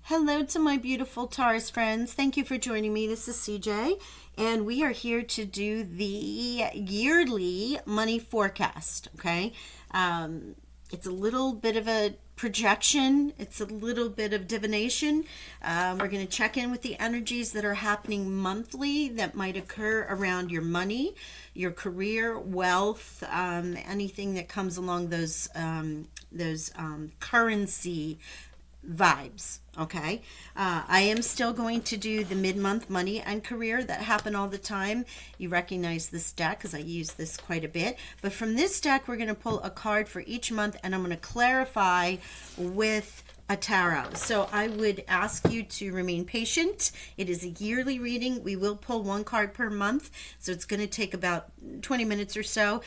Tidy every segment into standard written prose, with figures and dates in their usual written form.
Hello to my beautiful Taurus friends. Thank you for joining me. This is CJ, and we are here to do the yearly money forecast. Okay, it's a little bit of a projection, it's a little bit of divination. We're going to check in with the energies that are happening monthly that might occur around your money, your career, wealth, anything that comes along those currency vibes. Okay, I am still going to do the mid-month money and career that happen all the time. You recognize this deck because I use this quite a bit, but from this deck we're going to pull a card for each month, and I'm going to clarify with a tarot. So I would ask you to remain patient. It is a yearly reading. We will pull one card per month, so it's going to take about 20 minutes or so.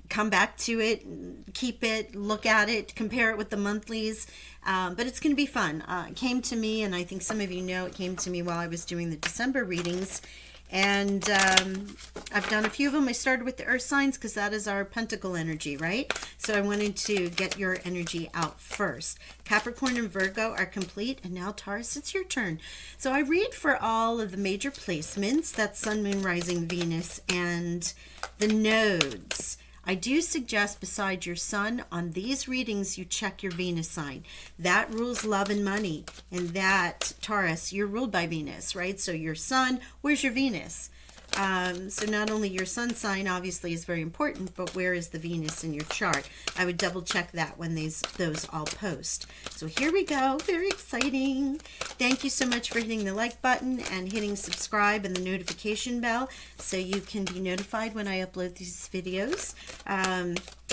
Come back to it, keep it, look at it, compare it with the monthlies, but it's going to be fun. It came to me, and I think some of you know it came to me while I was doing the December readings, and I've done a few of them. I started with the earth signs because that is our pentacle energy, right? So I wanted to get your energy out first. Capricorn and Virgo are complete, and now Taurus, it's your turn. So I read for all of the major placements, that's Sun, Moon, Rising, Venus, and the nodes. I do suggest beside your sun on these readings you check your Venus sign. That rules love and money, and that Taurus, you're ruled by Venus, right? So your sun, where's your Venus? So not only your sun sign obviously is very important, but where is the Venus in your chart? I would double check that when those all post. So here we go. Very exciting. Thank you so much for hitting the like button and hitting subscribe and the notification bell so you can be notified when I upload these videos.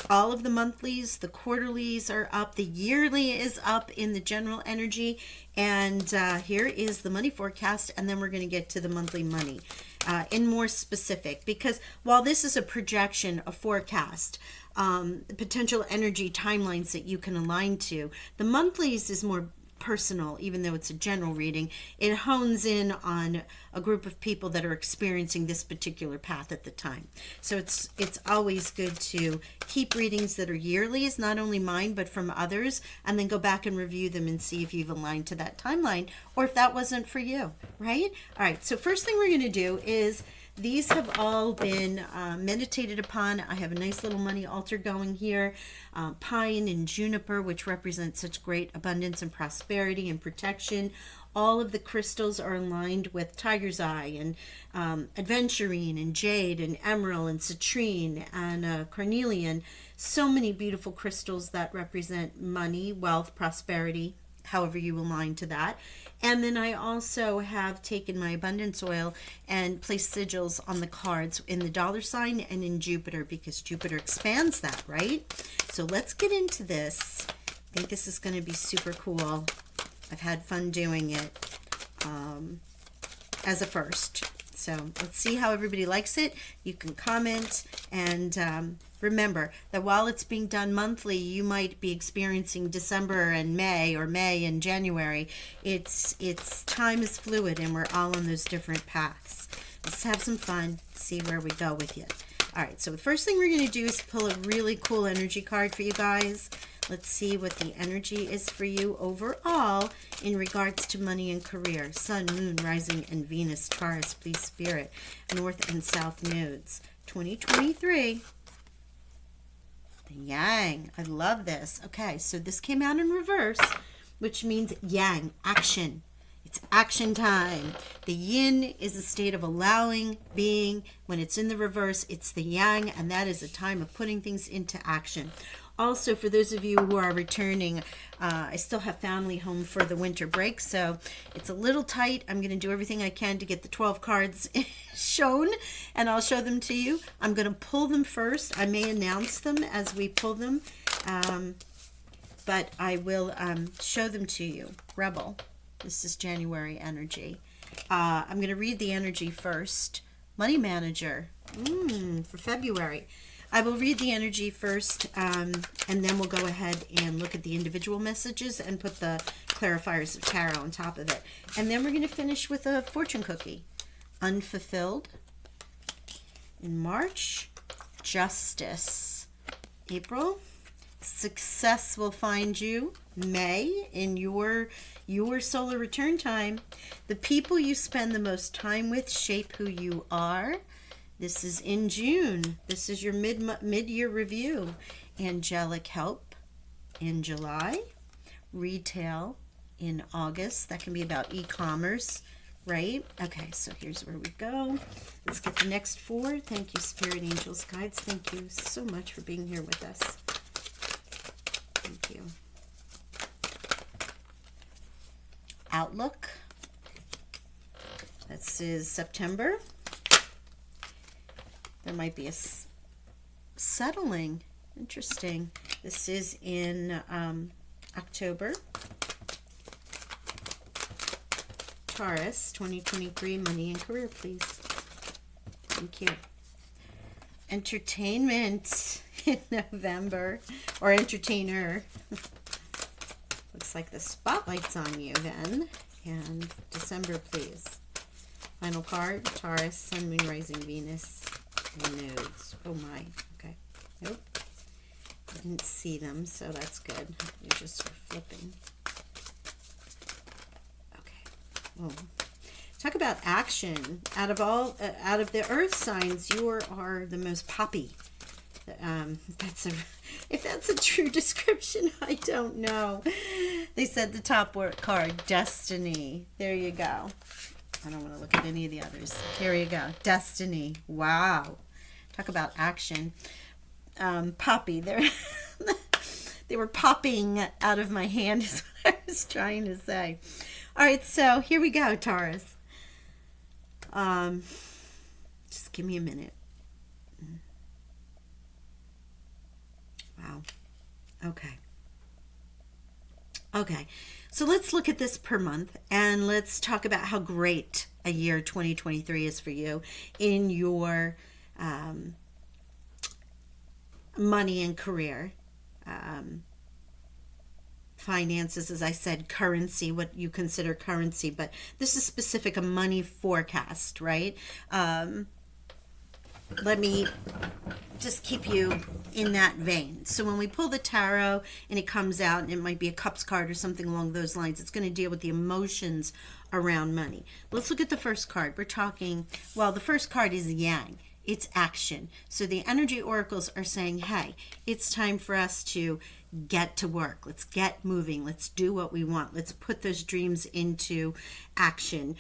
All of the monthlies, the quarterlies are up, the yearly is up in the general energy, and here is the money forecast, and then we're going to get to the monthly money in more specific, because while this is a projection, a forecast, potential energy timelines that you can align to, the monthlies is more personal. Even though it's a general reading, it hones in on a group of people that are experiencing this particular path at the time. So it's always good to keep readings that are yearly, is not only mine but from others, and then go back and review them and see if you've aligned to that timeline or if that wasn't for you, right? All right, so first thing we're going to do is these have all been meditated upon. I have a nice little money altar going here. Pine and juniper, which represent such great abundance and prosperity and protection. All of the crystals are aligned with tiger's eye and aventurine and jade and emerald and citrine and carnelian. So many beautiful crystals that represent money, wealth, prosperity, however you align to that. And then I also have taken my abundance oil and placed sigils on the cards in the dollar sign and in Jupiter, because Jupiter expands that, right? So let's get into this. I think this is going to be super cool. I've had fun doing it as a first. So let's see how everybody likes it. You can comment, and remember that while it's being done monthly, you might be experiencing December and May, or May and January. It's time is fluid, and we're all on those different paths. Let's have some fun, see where we go with you. All right, so the first thing we're going to do is pull a really cool energy card for you guys. Let's see what the energy is for you overall in regards to money and career. Sun, Moon, Rising, and Venus, Taurus, please Spirit, North and South nodes. 2023. The Yang. I love this. Okay, so this came out in reverse, which means Yang, action. It's action time. The yin is a state of allowing, being. When it's in the reverse, it's the yang, and that is a time of putting things into action. Also, for those of you who are returning, I still have family home for the winter break, so it's a little tight. I'm going to do everything I can to get the 12 cards shown, and I'll show them to you. I'm going to pull them first. I may announce them as we pull them, but I will show them to you. Rebel. This is January energy. I'm going to read the energy first. Money Manager for February. I will read the energy first, and then we'll go ahead and look at the individual messages and put the clarifiers of tarot on top of it. And then we're going to finish with a fortune cookie. Unfulfilled. In March, Justice. April, Success will find you. May, in your solar return time. The people you spend the most time with shape who you are. This is in June. This is your mid-year review. Angelic help in July. Retail in August. That can be about e-commerce, right? Okay, so here's where we go. Let's get the next 4. Thank you, Spirit Angels, Guides. Thank you so much for being here with us. Thank you. Outlook. This is September. There might be a settling. Interesting. This is in October. Taurus, 2023, money and career, please. Thank you. Entertainment in November, or entertainer. Looks like the spotlight's on you then. And December, please. Final card, Taurus, Sun, Moon, Rising, Venus, and nodes. Oh my. Okay. Nope. I didn't see them, so that's good. You're just flipping. Oh. Talk about action. Out of the earth signs, you are the most poppy. If that's a true description, I don't know. They said the top card, Destiny. There you go. I don't want to look at any of the others. Here you go. Destiny. Wow. Talk about action. Poppy. They were popping out of my hand is what I was trying to say. All right, so here we go, Taurus. Just give me a minute. Wow. Okay. So let's look at this per month, and let's talk about how great a year 2023 is for you in your money and career. Finances, as I said, currency, what you consider currency, but this is specific, a money forecast, right? Let me just keep you in that vein. So when we pull the tarot and it comes out, and it might be a cups card or something along those lines, it's going to deal with the emotions around money. Let's look at the first card. We're talking, well, the first card is yang. It's action. So the energy oracles are saying, hey, it's time for us to get to work. Let's get moving. Let's do what we want. Let's put those dreams into action.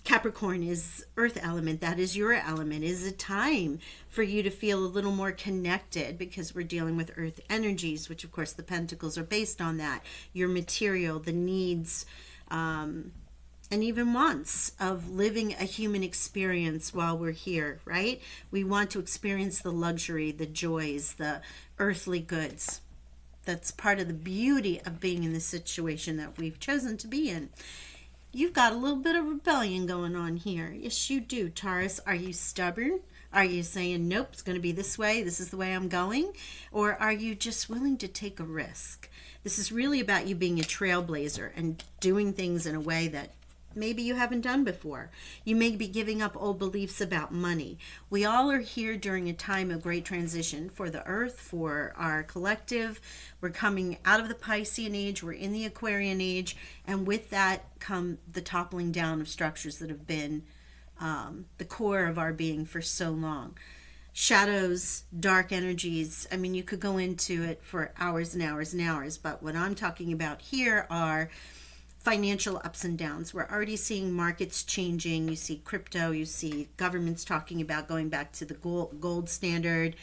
Capricorn is earth element. That is your element. It is a time for you to feel a little more connected because we're dealing with earth energies, which of course the pentacles are based on that. Your material, the needs, and even wants of living a human experience while we're here, right? We want to experience the luxury, the joys, the earthly goods. That's part of the beauty of being in the situation that we've chosen to be in. You've got a little bit of rebellion going on here. Yes, you do, Taurus. Are you stubborn? Are you saying, nope, it's going to be this way, this is the way I'm going? Or are you just willing to take a risk? This is really about you being a trailblazer and doing things in a way that maybe you haven't done before. You may be giving up old beliefs about money. We all are here during a time of great transition for the earth, for our collective. We're coming out of the Piscean age, we're in the Aquarian age, and with that come the toppling down of structures that have been the core of our being for so long. Shadows, dark energies, I mean, you could go into it for hours and hours and hours, but what I'm talking about here are financial ups and downs. We're already seeing markets changing. You see crypto, you see governments talking about going back to the gold standard,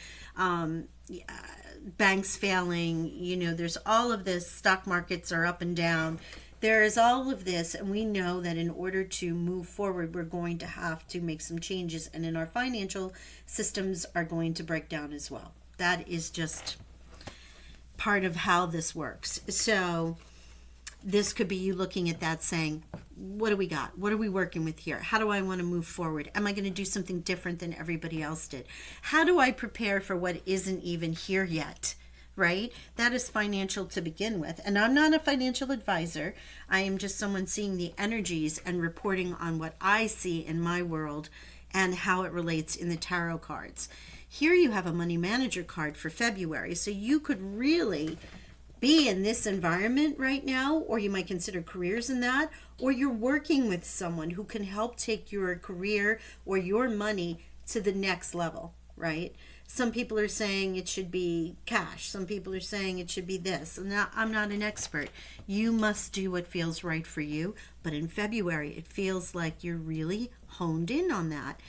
banks failing, there's all of this, stock markets are up and down. There is all of this, and we know that in order to move forward, we're going to have to make some changes, and in our financial systems are going to break down as well. That is just part of how this works. So this could be you looking at that saying, what do we got? What are we working with here? How do I want to move forward? Am I going to do something different than everybody else did? How do I prepare for what isn't even here yet? Right? That is financial to begin with. And I'm not a financial advisor. I am just someone seeing the energies and reporting on what I see in my world and how it relates in the tarot cards. Here you have a money manager card for February. So you could really be in this environment right now, or you might consider careers in that, or you're working with someone who can help take your career or your money to the next level, right? Some people are saying it should be cash. Some people are saying it should be this. And I'm not an expert. You must do what feels right for you. But in February, it feels like you're really honed in on that.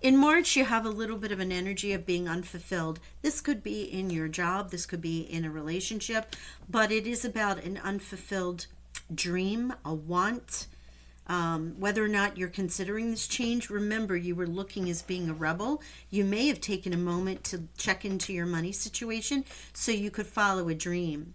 In March, you have a little bit of an energy of being unfulfilled. This could be in your job. This could be in a relationship. But it is about an unfulfilled dream, a want. Whether or not you're considering this change, remember you were looking as being a rebel. You may have taken a moment to check into your money situation so you could follow a dream.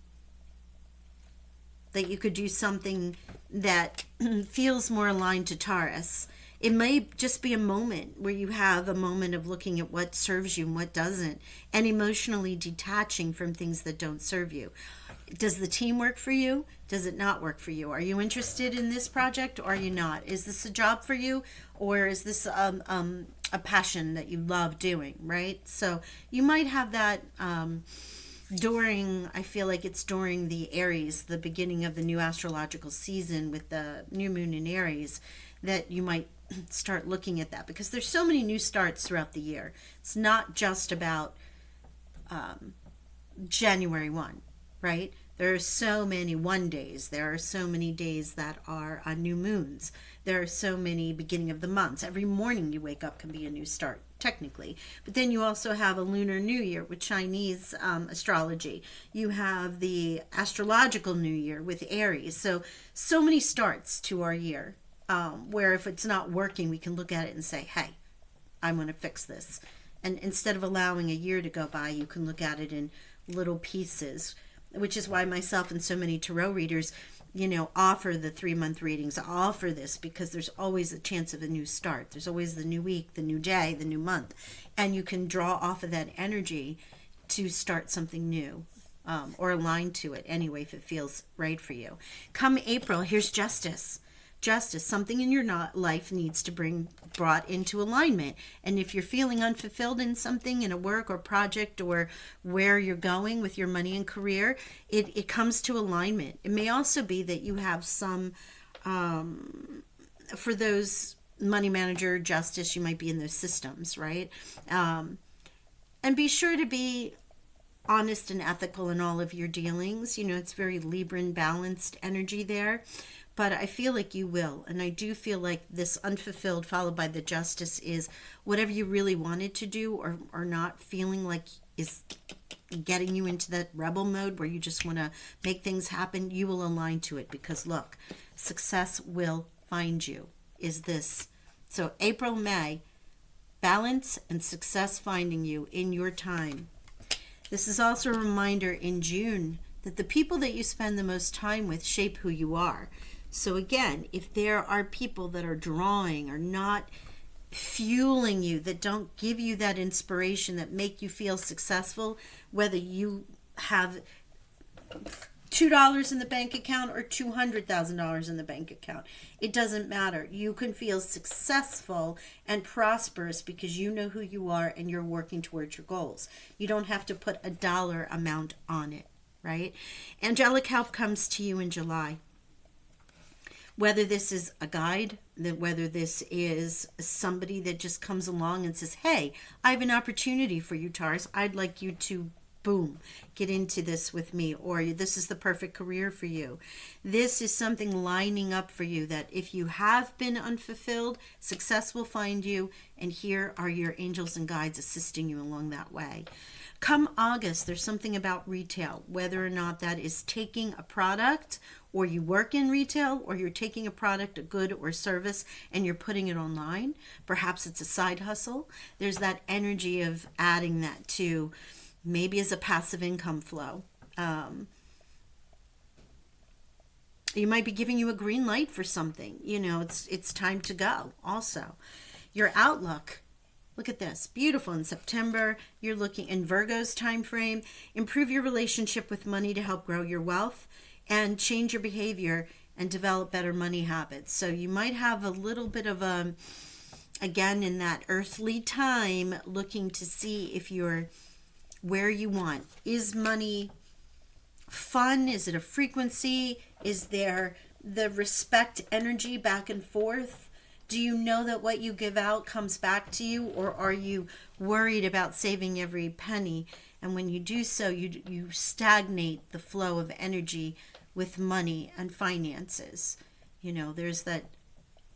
That you could do something that feels more aligned to Taurus. It may just be a moment where you have a moment of looking at what serves you and what doesn't, and emotionally detaching from things that don't serve you. Does the team work for you? Does it not work for you? Are you interested in this project or are you not? Is this a job for you, or is this a passion that you love doing, right? So you might have that I feel like it's during the Aries, the beginning of the new astrological season with the new moon in Aries, that you might start looking at that, because there's so many new starts throughout the year. It's not just about January 1, right? There are so many 1 days. There are so many days that are new moons. There are so many beginning of the months. Every morning you wake up can be a new start, technically. But then you also have a Lunar New Year with Chinese astrology. You have the astrological New Year with Aries. So many starts to our year, where if it's not working, we can look at it and say, hey, I want to fix this. And instead of allowing a year to go by, you can look at it in little pieces, which is why myself and so many tarot readers, offer the 3-month readings, offer this, because there's always a chance of a new start. There's always the new week, the new day, the new month. And you can draw off of that energy to start something new, or align to it anyway, if it feels right for you. Come April, here's justice. Justice, something in your life needs to be brought into alignment. And if you're feeling unfulfilled in something, in a work or project, or where you're going with your money and career, it comes to alignment. It may also be that you have some, for those money manager, justice, you might be in those systems, right? And be sure to be honest and ethical in all of your dealings. It's very Libran balanced energy there. But I feel like you will. And I do feel like this unfulfilled followed by the justice is whatever you really wanted to do or not feeling like is getting you into that rebel mode where you just want to make things happen. You will align to it, because look, success will find you. Is this. So April, May, balance and success finding you in your time. This is also a reminder in June that the people that you spend the most time with shape who you are. So again, if there are people that are drawing or not fueling you, that don't give you that inspiration, that make you feel successful, whether you have $2 in the bank account or $200,000 in the bank account, it doesn't matter. You can feel successful and prosperous because you know who you are and you're working towards your goals. You don't have to put a dollar amount on it, right? Angelic help comes to you in July. Whether this is a guide, whether this is somebody that just comes along and says, hey, I have an opportunity for you, Taurus. I'd like you to, boom, get into this with me, or this is the perfect career for you. This is something lining up for you that if you have been unfulfilled, success will find you, and here are your angels and guides assisting you along that way. Come August, there's something about retail, whether or not that is taking a product, or you work in retail, or you're taking a product, a good or service, and you're putting it online. Perhaps it's a side hustle. There's that energy of adding that to maybe as a passive income flow. You might be giving you a green light for something. It's time to go also. Your outlook. Look at this. Beautiful. In September, you're looking in Virgo's time frame. Improve your relationship with money to help grow your wealth and change your behavior and develop better money habits. So you might have a little bit of again, in that earthly time, looking to see if you're where you want. Is money fun? Is it a frequency? Is there the respect energy back and forth? Do you know that what you give out comes back to you, or are you worried about saving every penny? And when you do so, you stagnate the flow of energy with money and finances. You know, there's that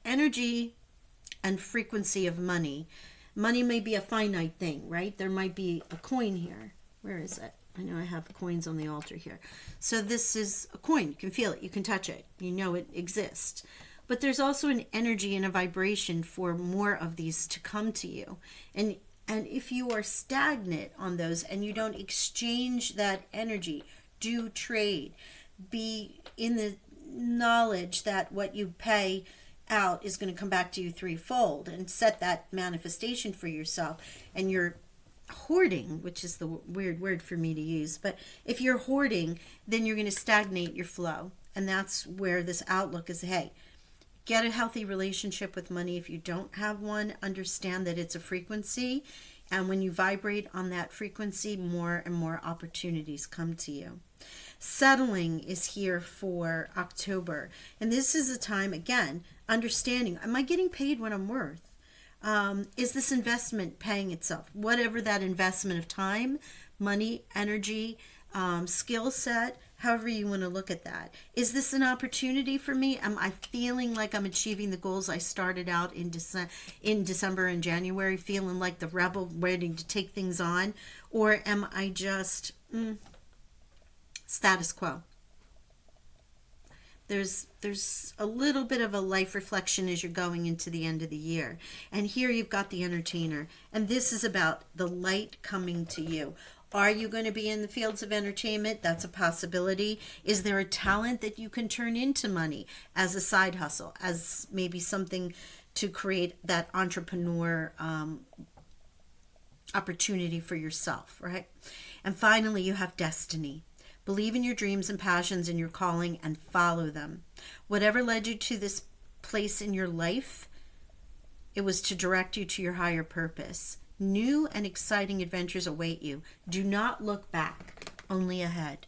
energy and frequency of money. Money may be a finite thing, right? There might be a coin here. Where is it? I know I have coins on the altar here. So this is a coin. You can feel it. You can touch it. You know it exists. But there's also an energy and a vibration for more of these to come to you. And if you are stagnant on those and you don't exchange that energy, do trade, be in the knowledge that what you pay out is going to come back to you threefold, and set that manifestation for yourself. And you're hoarding, which is the weird word for me to use, but if you're hoarding, then you're going to stagnate your flow. And that's where this outlook is, hey, get a healthy relationship with money. If you don't have one, understand that it's a frequency, and when you vibrate on that frequency, more and more opportunities come to you. Settling is here for October, and this is a time, again, understanding, am I getting paid what I'm worth? Is this investment paying itself? Whatever that investment of time, money, energy, skill set, however you want to look at that. Is this an opportunity for me? Am I feeling like I'm achieving the goals I started out in December and January, feeling like the rebel waiting to take things on? Or am I just status quo? There's a little bit of a life reflection as you're going into the end of the year. And here you've got the entertainer. And this is about the light coming to you. Are you going to be in the fields of entertainment? That's a possibility. Is there a talent that you can turn into money as a side hustle, as maybe something to create that entrepreneur opportunity for yourself, right? And finally, you have destiny. Believe in your dreams and passions and your calling and follow them. Whatever led you to this place in your life, it was to direct you to your higher purpose. New and exciting adventures await you. Do not look back, only ahead.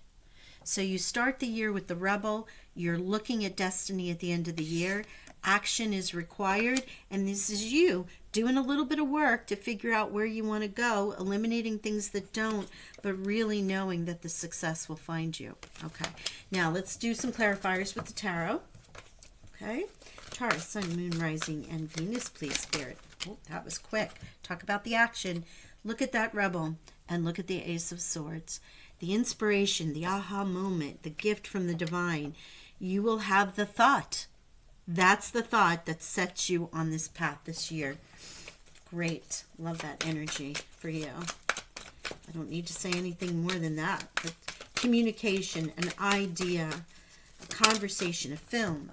So you start the year with the rebel. You're looking at destiny at the end of the year. Action is required, and this is you doing a little bit of work to figure out where you want to go, eliminating things that don't, but really knowing that the success will find you. Okay, now let's do some clarifiers with the tarot. Okay, Taurus, Sun, Moon, Rising, and Venus, please, Spirit. Oh, that was quick. Talk about the action. Look at that rebel, and look at the Ace of Swords. The inspiration, the aha moment, the gift from the divine. You will have the thought. That's the thought that sets you on this path this year. Great. Love that energy for you. I don't need to say anything more than that. But communication, an idea, a conversation, a film,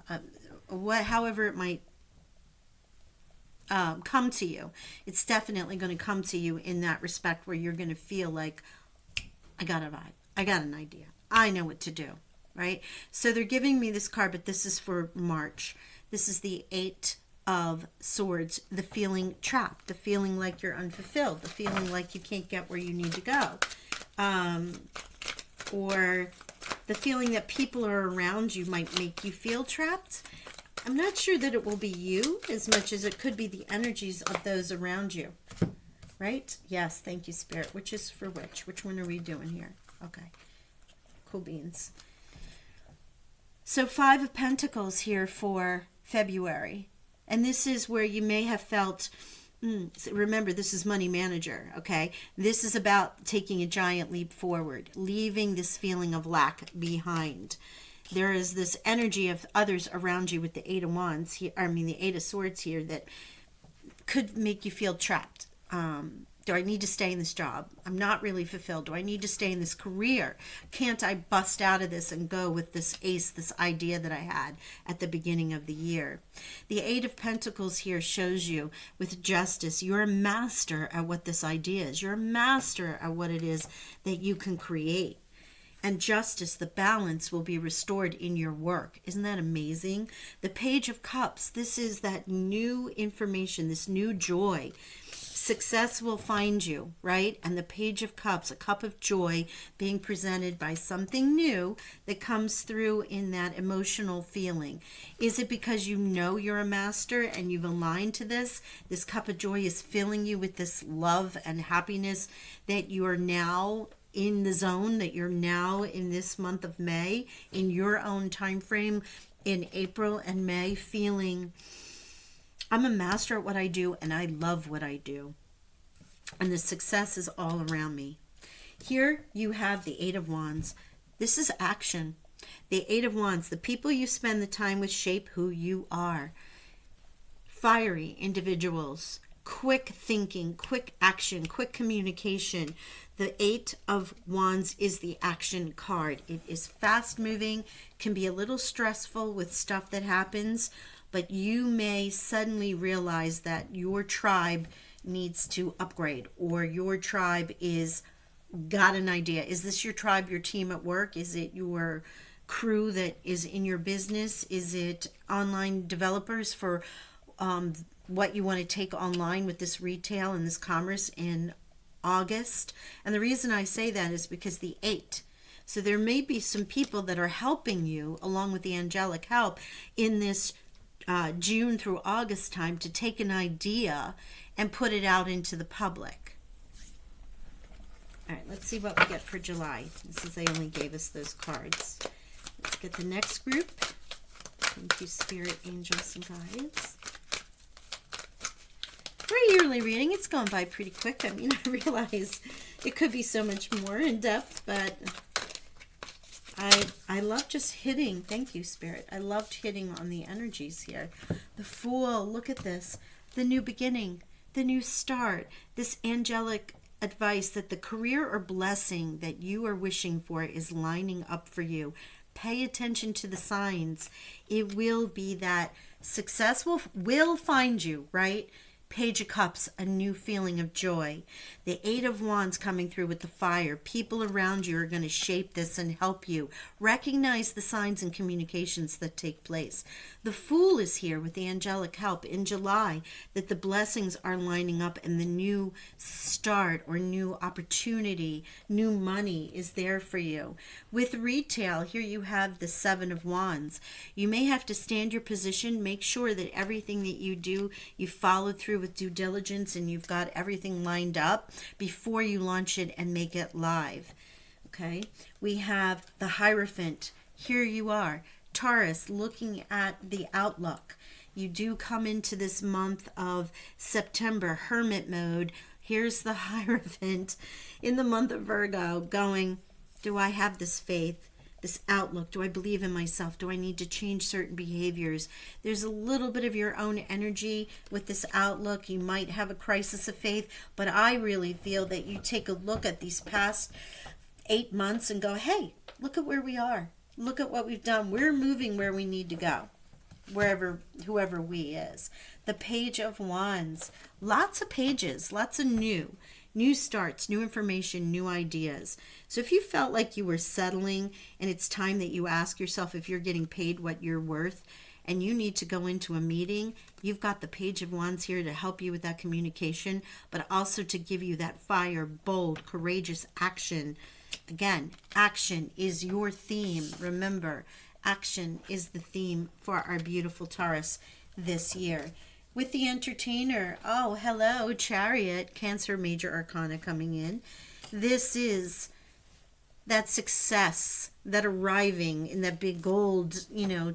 however it might come to you. It's definitely going to come to you in that respect where you're going to feel like, I got a vibe. I got an idea. I know what to do. Right? So they're giving me this card, but this is for March. This is the Eight of Swords, the feeling trapped, the feeling like you're unfulfilled, the feeling like you can't get where you need to go. Or the feeling that people are around you might make you feel trapped. I'm not sure that it will be you as much as it could be the energies of those around you. Right? Yes, thank you, Spirit. Which is for which? Which one are we doing here? Okay. Cool beans. So 5 of Pentacles here for February. And this is where you may have felt, remember, this is Money Manager, okay? This is about taking a giant leap forward, leaving this feeling of lack behind. There is this energy of others around you with the Eight of Wands here, the Eight of Swords here, that could make you feel trapped. Do I need to stay in this job? I'm not really fulfilled. Do I need to stay in this career? Can't I bust out of this and go with this ace, this idea that I had at the beginning of the year? The Eight of Pentacles here shows you with justice, you're a master at what this idea is. You're a master at what it is that you can create. and justice, the balance will be restored in your work. Isn't that amazing? The Page of Cups, this is that new information, this new joy. Success will find you, right? And the Page of Cups, a cup of joy being presented by something new that comes through in that emotional feeling. Is it because you know you're a master and you've aligned to this? This cup of joy is filling you with this love and happiness that you are now in the zone, that you're now in this month of May, in your own time frame, in April and May, feeling I'm a master at what I do and I love what I do. And the success is all around me. Here you have the Eight of Wands. This is action. The Eight of Wands, the people you spend the time with shape who you are. Fiery individuals, quick thinking, quick action, quick communication. The Eight of Wands is the action card. It is fast moving, can be a little stressful with stuff that happens, but you may suddenly realize that your tribe needs to upgrade, or your tribe is got an idea. Is this your tribe, your team at work? Is it your crew that is in your business? Is it online developers for what you want to take online with this retail and this commerce in August? And the reason I say that is because the 8. So there may be some people that are helping you along with the angelic help in this June through August time to take an idea and put it out into the public. All right, let's see what we get for July. This is, they only gave us those cards. Let's get the next group. Thank you, Spirit, Angels, and Guides. For a yearly reading, it's gone by pretty quick. I mean, I realize it could be so much more in depth, but I love just hitting. Thank you, Spirit. I loved hitting on the energies here. The Fool, look at this. The new beginning, the new start, this angelic advice that the career or blessing that you are wishing for is lining up for you. Pay attention to the signs. It will be that success will find you, right? Page of Cups, a new feeling of joy. The Eight of Wands coming through with the fire. People around you are going to shape this and help you. Recognize the signs and communications that take place. The Fool is here with the angelic help in July, that the blessings are lining up and the new start or new opportunity, new money is there for you. With retail, here you have the Seven of Wands. You may have to stand your position, make sure that everything that you do, you follow through with due diligence and you've got everything lined up before you launch it and make it live. Okay, we have the Hierophant. Here you are, Taurus, looking at the outlook. You do come into this month of September, hermit mode. Here's the Hierophant in the month of Virgo going, do I have this faith? This outlook? Do I believe in myself? Do I need to change certain behaviors? There's a little bit of your own energy with this outlook. You might have a crisis of faith, but I really feel that you take a look at these past 8 months and go, hey, look at where we are. Look at what we've done. We're moving where we need to go, wherever, whoever we is. The Page of Wands. Lots of pages, lots of new starts, new information, new ideas. So if you felt like you were settling and it's time that you ask yourself if you're getting paid what you're worth and you need to go into a meeting, you've got the Page of Wands here to help you with that communication, but also to give you that fire, bold, courageous action. Again, action is your theme. Remember, action is the theme for our beautiful Taurus this year. With the Entertainer, oh, hello, Chariot, Cancer Major Arcana coming in. This is that success, that arriving in that big gold,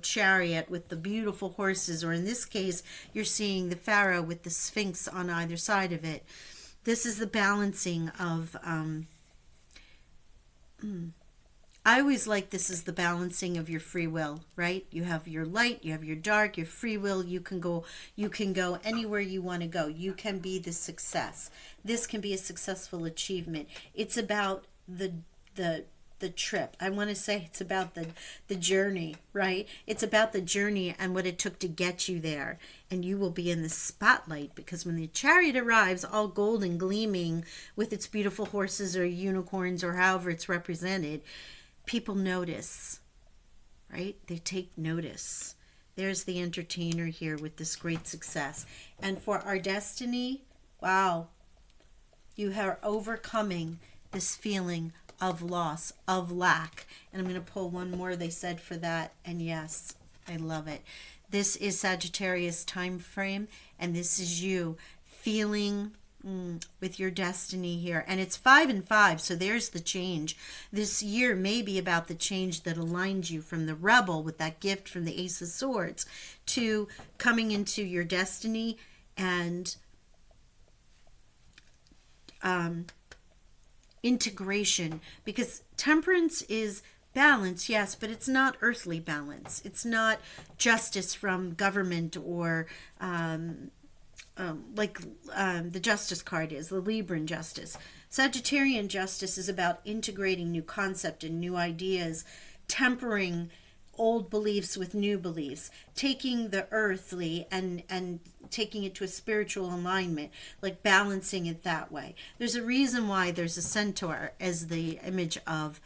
chariot with the beautiful horses, or in this case, you're seeing the Pharaoh with the Sphinx on either side of it. This is the balancing of, I always like this is the balancing of your free will, right? You have your light, you have your dark, your free will. You can go anywhere you want to go. You can be the success. This can be a successful achievement. It's about the trip. I want to say it's about the journey, right? It's about the journey and what it took to get you there. And you will be in the spotlight, because when the chariot arrives, all gold and gleaming with its beautiful horses or unicorns or however it's represented, people notice, right? They take notice. There's the entertainer here with this great success. And for our destiny, wow, you are overcoming this feeling of loss, of lack. And I'm going to pull one more they said for that. And yes, I love it. This is Sagittarius time frame, and this is you feeling with your destiny here. And it's 5 and 5, so there's the change. This year may be about the change that aligns you from the rebel with that gift from the Ace of Swords to coming into your destiny and integration, because temperance is balance, yes, but it's not earthly balance. It's not justice from government or the justice card is, the Libran justice. Sagittarian justice is about integrating new concept and new ideas, tempering old beliefs with new beliefs, taking the earthly and taking it to a spiritual alignment, like balancing it that way. There's a reason why there's a centaur as the image of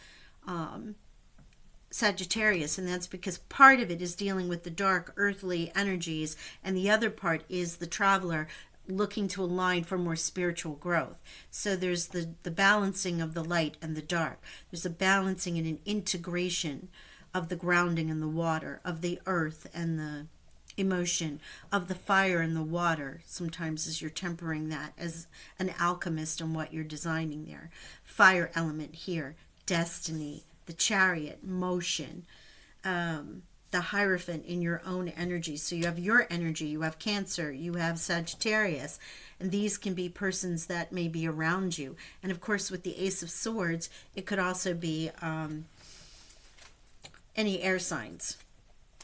Sagittarius, and that's because part of it is dealing with the dark earthly energies, and the other part is the traveler looking to align for more spiritual growth. So there's the balancing of the light and the dark. There's a balancing and an integration of the grounding and the water, of the earth and the emotion, of the fire and the water, sometimes as you're tempering that as an alchemist on what you're designing there. Fire element here, destiny, the chariot, motion, the Hierophant in your own energy. So you have your energy, you have Cancer, you have Sagittarius, and these can be persons that may be around you. And of course, with the Ace of Swords, it could also be any air signs.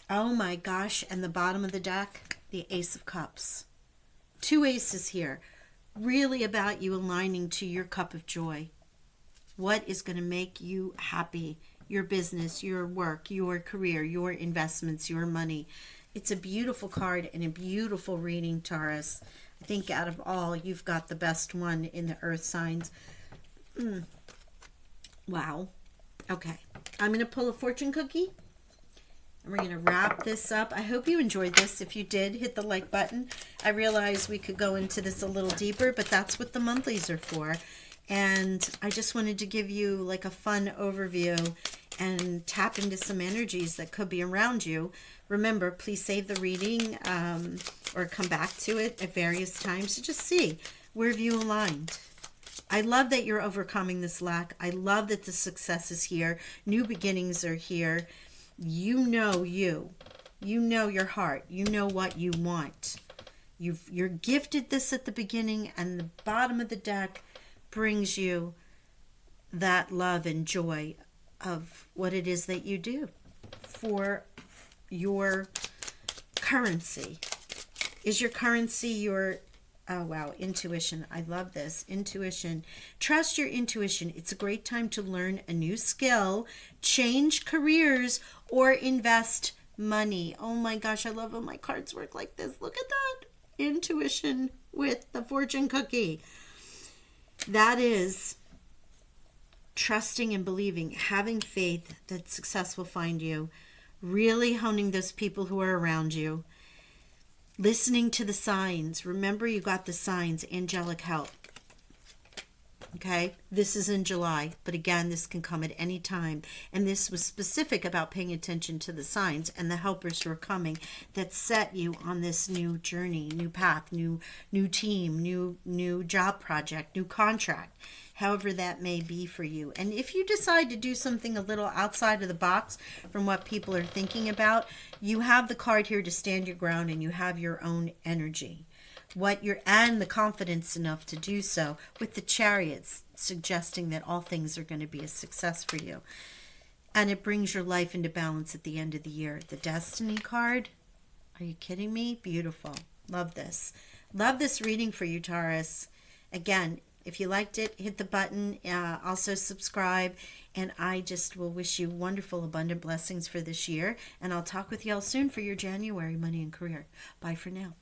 Oh my gosh, and the bottom of the deck, the Ace of Cups. 2 aces here, really about you aligning to your cup of joy. What is going to make you happy? Your business, your work, your career, your investments, your money. It's a beautiful card and a beautiful reading, Taurus. I think out of all, you've got the best one in the earth signs. Wow. Okay. I'm going to pull a fortune cookie. And we're going to wrap this up. I hope you enjoyed this. If you did, hit the like button. I realize we could go into this a little deeper, but that's what the monthlies are for. And I just wanted to give you like a fun overview and tap into some energies that could be around you. Remember, please save the reading or come back to it at various times to just see where have you aligned. I love that you're overcoming this lack. I love that the success is here. New beginnings are here. You know you. You know your heart. You know what you want. You're gifted this at the beginning, and the bottom of the deck brings you that love and joy of what it is that you do for your currency. Is your currency your, oh wow, intuition. I love this. Intuition. Trust your intuition. It's a great time to learn a new skill, change careers, or invest money. Oh my gosh, I love when my cards work like this. Look at that. Intuition with the fortune cookie. That is trusting and believing, having faith that success will find you, really honing those people who are around you, listening to the signs. Remember, you got the signs, angelic help. Okay, this is in July, but again, this can come at any time. And this was specific about paying attention to the signs and the helpers who are coming that set you on this new journey, new path, new team, new job project, new contract, however that may be for you. And if you decide to do something a little outside of the box from what people are thinking about, you have the card here to stand your ground, and you have your own energy. And the confidence enough to do so, with the chariots suggesting that all things are going to be a success for you. And it brings your life into balance at the end of the year. The Destiny card, are you kidding me? Beautiful. Love this. Love this reading for you, Taurus. Again, if you liked it, hit the button. Also subscribe. And I just will wish you wonderful, abundant blessings for this year. And I'll talk with you all soon for your January money and career. Bye for now.